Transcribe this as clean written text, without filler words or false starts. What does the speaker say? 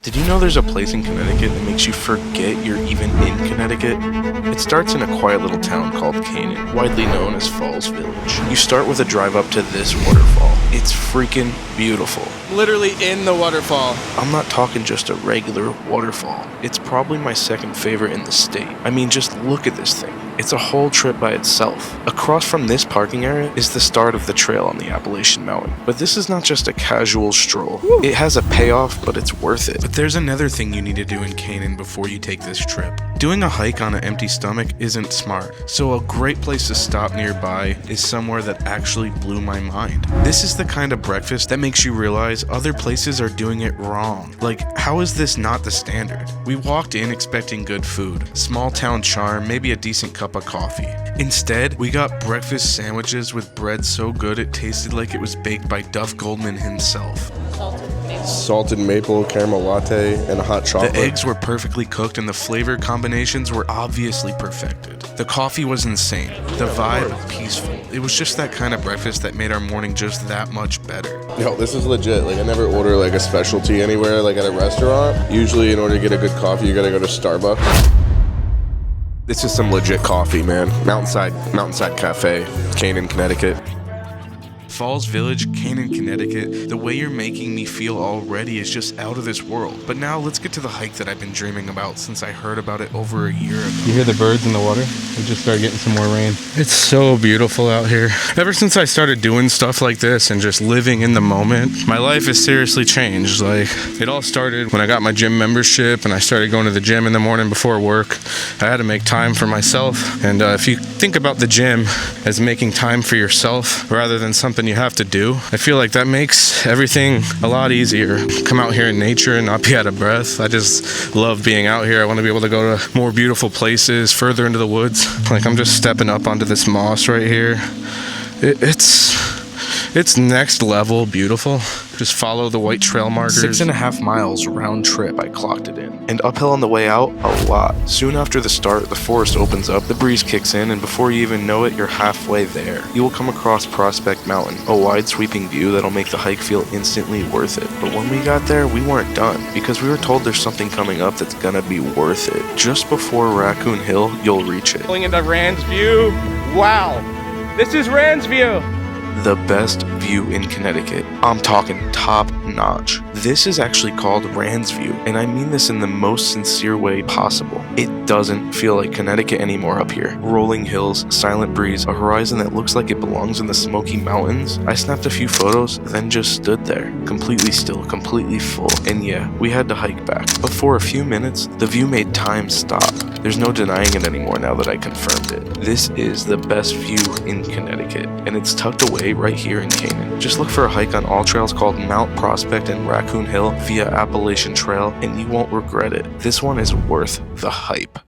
Did you know there's a place in Connecticut that makes you forget you're even in Connecticut? It starts in a quiet little town called Canaan, widely known as Falls Village. You start with a drive up to this waterfall. It's freaking beautiful. Literally in the waterfall. I'm not talking just a regular waterfall. It's probably my second favorite in the state. I mean, just look at this thing. It's a whole trip by itself. Across from this parking area is the start of the trail on the Appalachian Mountain. But this is not just a casual stroll. Woo. It has a payoff, but it's worth it. But there's another thing you need to do in Canaan before you take this trip. Doing a hike on an empty stomach isn't smart. So a great place to stop nearby is somewhere that actually blew my mind. This is the kind of breakfast that makes you realize other places are doing it wrong. Like, how is this not the standard? We walked in expecting good food, small town charm, maybe a decent cup of coffee. Instead, we got breakfast sandwiches with bread so good it tasted like it was baked by Duff Goldman himself. Salted maple caramel latte and a hot chocolate. The eggs were perfectly cooked and the flavor combinations were obviously perfected. The coffee was insane. The vibe peaceful. It was just that kind of breakfast that made our morning just that much better. Yo, this is legit. Like, I never order like a specialty anywhere, like at a restaurant. Usually in order to get a good coffee, you gotta go to Starbucks. This is some legit coffee, man. Mountainside Cafe, Canaan, Connecticut. Falls Village, Canaan, Connecticut, the way you're making me feel already is just out of this world. But now let's get to the hike that I've been dreaming about since I heard about it over a year ago. You hear the birds in the water? We just started getting some more rain. It's so beautiful out here. Ever since I started doing stuff like this and just living in the moment, my life has seriously changed. Like, it all started when I got my gym membership and I started going to the gym in the morning before work. I had to make time for myself. And if you think about the gym as making time for yourself rather than something you have to do, I feel like that makes everything a lot easier. Come out here in nature and not be out of breath. I just love being out here. I want to be able to go to more beautiful places, further into the woods. Like, I'm just stepping up onto this moss right here. It's next level beautiful. Just follow the white trail markers. 6.5 miles round trip, I clocked it in. And uphill on the way out, a lot. Soon after the start, the forest opens up, the breeze kicks in, and before you even know it, you're halfway there. You will come across Prospect Mountain, a wide sweeping view that'll make the hike feel instantly worth it. But when we got there, we weren't done, because we were told there's something coming up that's gonna be worth it. Just before Raccoon Hill, you'll reach it. Pulling into Rands View. Wow, this is Rands View. The best view in Connecticut. I'm talking top notch. This is actually called Rands View, and I mean this in the most sincere way possible. It doesn't feel like Connecticut anymore up here. Rolling hills, silent breeze, a horizon that looks like it belongs in the Smoky Mountains. I snapped a few photos, then just stood there, completely still, completely full. And yeah, we had to hike back. But for a few minutes, the view made time stop. There's no denying it anymore now that I confirmed it. This is the best view in Connecticut, and it's tucked away right here in Canaan. Just look for a hike on all trails called Mount Prospect and Raccoon Hill via Appalachian Trail, and you won't regret it. This one is worth the hype.